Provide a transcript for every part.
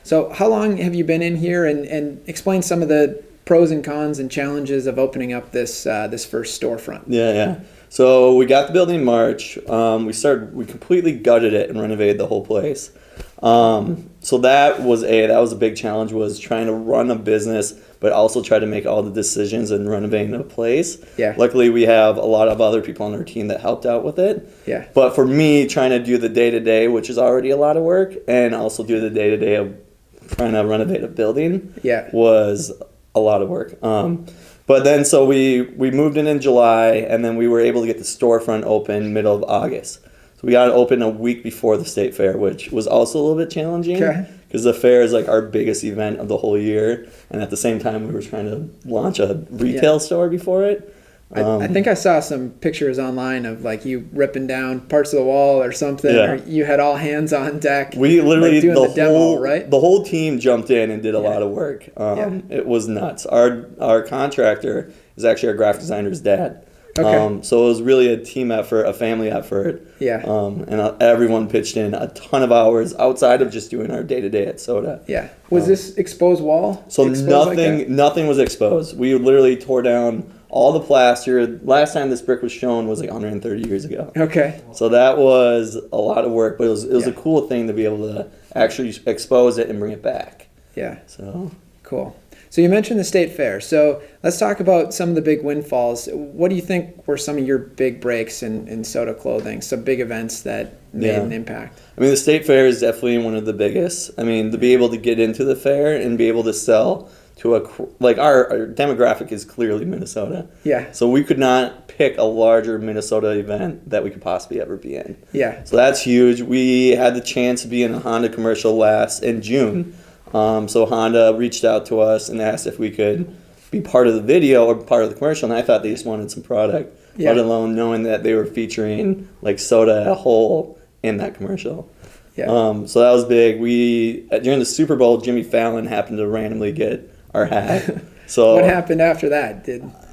So how long have you been in here, and explain some of the pros and cons and challenges of opening up this first storefront? Yeah. So we got the building in March. We completely gutted it and renovated the whole place. So that was a big challenge, was trying to run a business, but also try to make all the decisions and renovating a place. Yeah. Luckily, we have a lot of other people on our team that helped out with it. Yeah. But for me, trying to do the day-to-day, which is already a lot of work, and also do the day-to-day of trying to renovate a building, was a lot of work. But then, so we moved in July, and then we were able to get the storefront open middle of August. So we got it open a week before the state fair, which was also a little bit challenging, because the fair is like our biggest event of the whole year, and at the same time we were trying to launch a retail store before it. I think I saw some pictures online of like you ripping down parts of the wall or something, or you had all hands on deck. We literally, like doing the demo, right? The whole team jumped in and did a lot of work. It was nuts. Our contractor is actually our graphic designer's dad. Okay. So it was really a team effort, a family effort. Yeah. And everyone pitched in a ton of hours outside of just doing our day-to-day at Sota. Yeah. Was this exposed wall? So nothing was exposed. We literally tore down all the plaster. Last time this brick was shown was like 130 years ago. Okay. So that was a lot of work, but it was a cool thing to be able to actually expose it and bring it back. Yeah. So cool. So you mentioned the state fair. So let's talk about some of the big windfalls. What do you think were some of your big breaks in Sota Clothing? Some big events that made an impact? I mean, the state fair is definitely one of the biggest. I mean, to be able to get into the fair and be able to sell to our demographic is clearly Minnesota. Yeah. So we could not pick a larger Minnesota event that we could possibly ever be in. Yeah. So that's huge. We had the chance to be in a Honda commercial in June. So Honda reached out to us and asked if we could be part of the video or part of the commercial, and I thought they just wanted some product, let alone knowing that they were featuring like Sota as a whole in that commercial. Yeah. So that was big. During the Super Bowl, Jimmy Fallon happened to randomly get our hat. So what happened after that?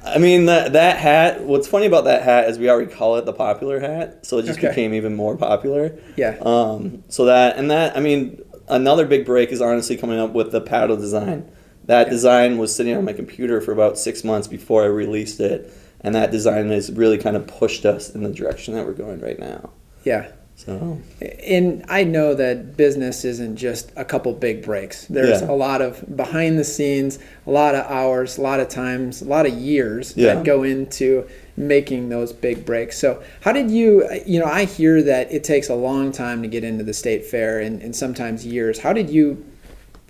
I mean, that hat, what's funny about that hat is we already call it the popular hat, so it just became even more popular. Yeah. I mean, another big break is honestly coming up with the paddle design. That design was sitting on my computer for about 6 months before I released it, and that design has really kind of pushed us in the direction that we're going right now. Yeah. So, and I know that business isn't just a couple big breaks. There's a lot of behind the scenes, a lot of hours, a lot of times, a lot of years that go into making those big breaks. So how did you, I hear that it takes a long time to get into the state fair and sometimes years. How did you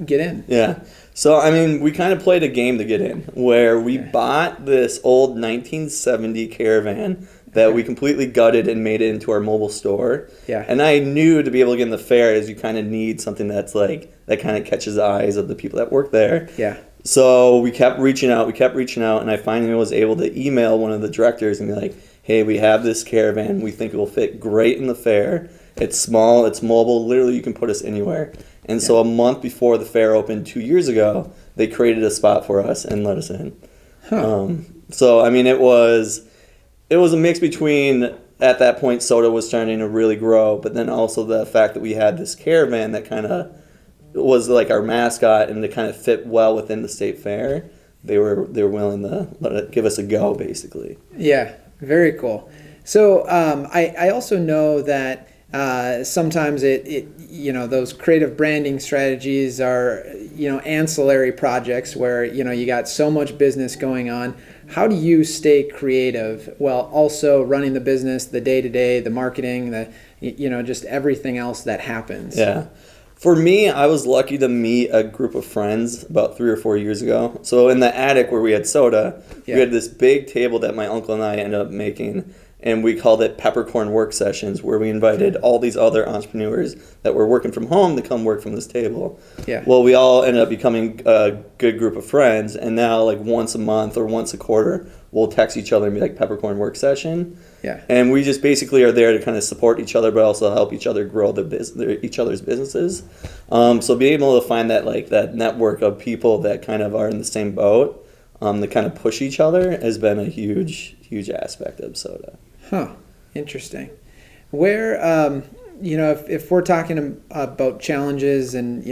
get in? Yeah. So, I mean, we kind of played a game to get in where we bought this old 1970 Caravan that we completely gutted and made it into our mobile store. Yeah. And I knew to be able to get in the fair is you kind of need something that's like, that kind of catches the eyes of the people that work there. Yeah. So we kept reaching out, and I finally was able to email one of the directors and be like, hey, we have this Caravan. We think it will fit great in the fair. It's small, it's mobile, literally you can put us anywhere. And so a month before the fair opened 2 years ago, they created a spot for us and let us in. So, I mean, it was a mix between, at that point, Sota was starting to really grow, but then also the fact that we had this Caravan that kind of was like our mascot and to kind of fit well within the state fair. They were willing to give us a go, basically. Yeah, very cool. So I also know that sometimes those creative branding strategies are ancillary projects where you got so much business going on. How do you stay creative while also running the business, the day-to-day, the marketing, just everything else that happens? Yeah. For me, I was lucky to meet a group of friends about 3 or 4 years ago. So in the attic where we had Sota, we had this big table that my uncle and I ended up making, and we called it Peppercorn Work Sessions, where we invited all these other entrepreneurs that were working from home to come work from this table. Yeah. Well, we all ended up becoming a good group of friends, and now like once a month or once a quarter, we'll text each other and be like, Peppercorn Work Session. Yeah. And we just basically are there to kind of support each other, but also help each other grow each other's businesses. So being able to find that network of people that kind of are in the same boat, that kind of push each other, has been a huge, huge aspect of Sota. Huh. Interesting. Where, if we're talking about challenges and,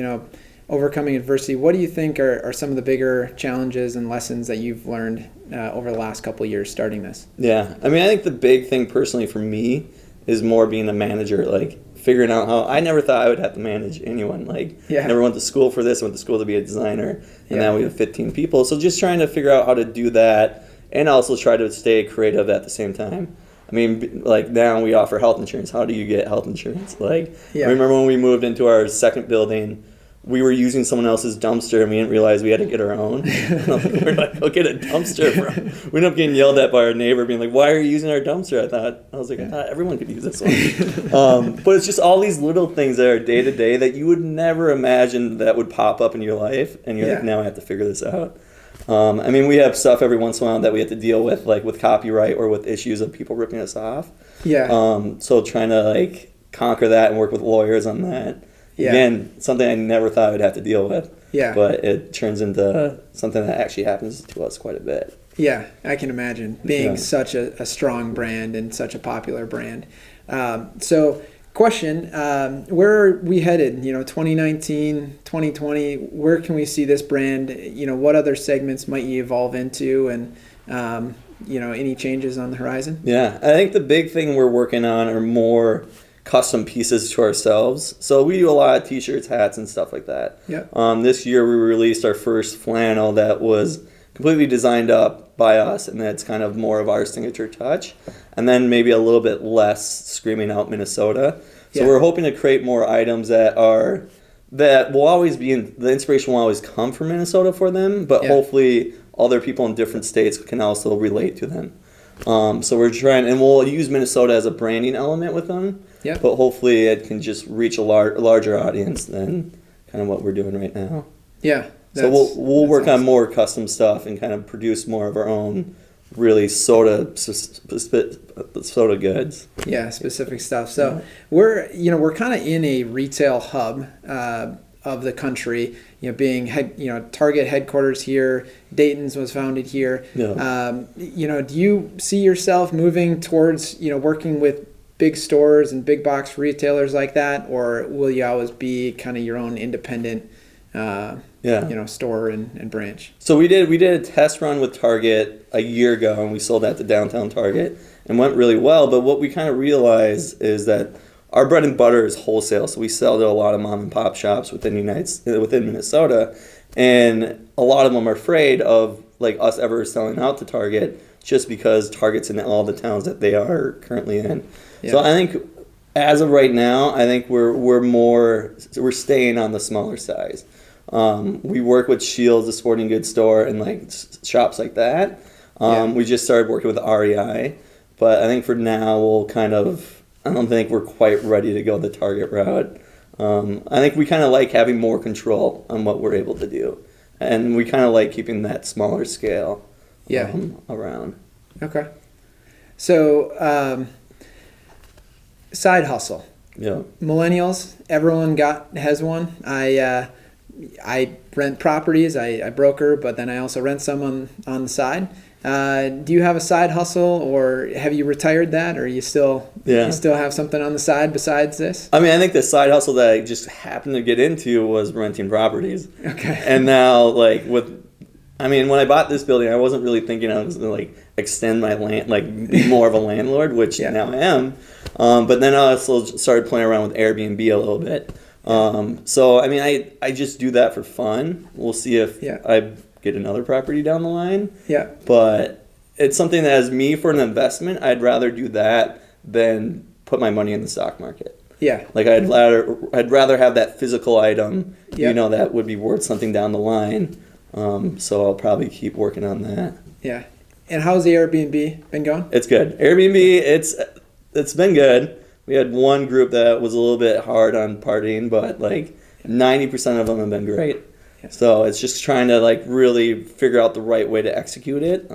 overcoming adversity. What do you think are some of the bigger challenges and lessons that you've learned over the last couple of years starting this? Yeah, I mean, I think the big thing personally for me is more being a manager, like figuring out how I never thought I would have to manage anyone. Like, never went to school for this, went to school to be a designer, and now we have 15 people. So just trying to figure out how to do that and also try to stay creative at the same time. I mean, like now we offer health insurance. How do you get health insurance? Like, I remember when we moved into our second building, we were using someone else's dumpster and we didn't realize we had to get our own. We were like, go get a dumpster. We ended up getting yelled at by our neighbor being like, why are you using our dumpster? I was like, I thought everyone could use this one. But it's just all these little things that are day to day that you would never imagine that would pop up in your life. And you're like, now I have to figure this out. I mean, we have stuff every once in a while that we have to deal with, like with copyright or with issues of people ripping us off. So trying to like conquer that and work with lawyers on that. Again, something I never thought I would have to deal with. But it turns into something that actually happens to us quite a bit. Yeah, I can imagine being such a strong brand and such a popular brand. So question, where are we headed? 2019, 2020, where can we see this brand? What other segments might you evolve into, and any changes on the horizon? Yeah, I think the big thing we're working on are more custom pieces to ourselves. So we do a lot of t-shirts, hats, and stuff like that. This year we released our first flannel that was completely designed up by us, and that's kind of more of our signature touch, and then maybe a little bit less screaming out Minnesota. So we're hoping to create more items that will always be the inspiration will always come from Minnesota for them, but hopefully other people in different states can also relate to them. So we're trying, and we'll use Minnesota as a branding element with them, but hopefully it can just reach a larger audience than kind of what we're doing right now. So we'll work on more custom stuff and kind of produce more of our own really soda goods. Specific stuff. So we're kind of in a retail hub of the country, being Target headquarters here, Dayton's was founded here. Do you see yourself moving towards working with big stores and big box retailers like that, or will you always be kind of your own independent store and branch? So we did a test run with Target a year ago, and we sold that to downtown Target and went really well. But what we kind of realized is that our bread and butter is wholesale, so we sell to a lot of mom and pop shops within Minnesota, and a lot of them are afraid of like us ever selling out to Target just because Target's in all the towns that they are currently in. So I think as of right now, I think we're staying on the smaller size. We work with Shields, the sporting goods store, and like shops like that. We just started working with REI, but I think for now I don't think we're quite ready to go the Target route. I think we kind of like having more control on what we're able to do, and we kind of like keeping that smaller scale around. Okay. So side hustle. Millennials, everyone has one. I rent properties, I broker, but then I also rent some on the side. Do you have a side hustle, or have you retired that, or you still have something on the side besides this? I mean, I think the side hustle that I just happened to get into was renting properties. Okay. And now, when I bought this building, I wasn't really thinking I was going to extend my land, be more of a landlord, which now I am. But then I also started playing around with Airbnb a little bit. So I mean, I just do that for fun. We'll see if I get another property down the line. But it's something that, as me, for an investment, I'd rather do that than put my money in the stock market. I'd rather have that physical item, that would be worth something down the line. So I'll probably keep working on that. And how's the Airbnb been going? It's good. Airbnb, it's been good. We had one group that was a little bit hard on partying, but 90% of them have been great. So it's just trying to really figure out the right way to execute it.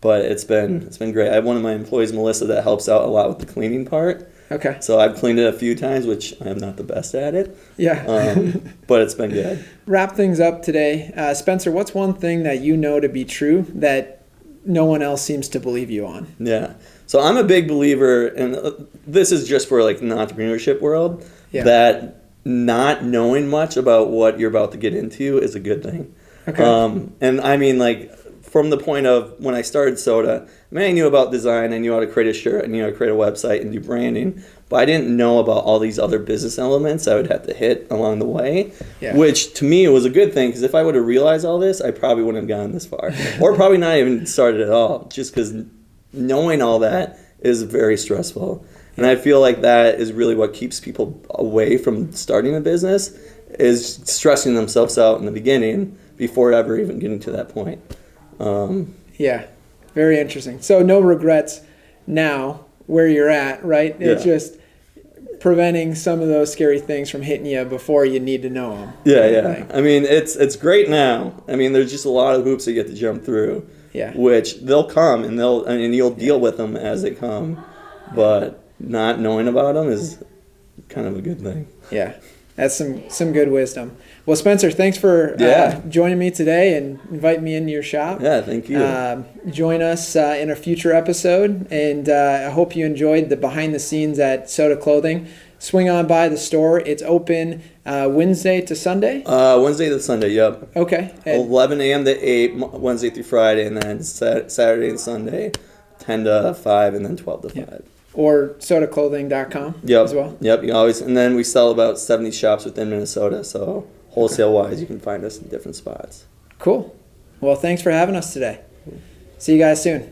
But it's been great. I have one of my employees, Melissa, that helps out a lot with the cleaning part. Okay. So I've cleaned it a few times, which I am not the best at it. But it's been good. Wrap things up today. Spencer, what's one thing that you know to be true that no one else seems to believe you on? So I'm a big believer, and this is just for the entrepreneurship world, that not knowing much about what you're about to get into is a good thing. Okay. And I mean, like, from the point of when I started Sota, I mean, I knew about design, I knew how to create a shirt, I knew how to create a website and do branding, but I didn't know about all these other business elements I would have to hit along the way, Yeah. which to me was a good thing, because if I would have realized all this, I probably wouldn't have gotten this far, or probably not even started at all, just because knowing all that is very stressful. And I feel like that is really what keeps people away from starting a business, is stressing themselves out in the beginning before ever even getting to that point. Yeah, very interesting. So no regrets now where you're at, right? It's Yeah. just preventing some of those scary things from hitting you before you need to know them. Yeah. I mean, it's great now. I mean, there's just a lot of hoops that you have to jump through. Yeah. Which they'll come and you'll deal with them as they come, but not knowing about them is kind of a good thing. Yeah, that's some good wisdom. Well, Spencer, thanks for joining me today and inviting me into your shop. Yeah, thank you. Join us in a future episode, and I hope you enjoyed the behind the scenes at Sota Clothing. Swing on by the store. It's open Wednesday to Sunday? Wednesday to Sunday, yep. Okay. 11 a.m. to 8, Wednesday through Friday, and then Saturday and Sunday, 10 to 5, and then 12 to 5. Or sotaclothing.com Yep. as well? Yep, you can always, and then we sell about 70 shops within Minnesota, so wholesale-wise, you can find us in different spots. Cool. Well, thanks for having us today. See you guys soon.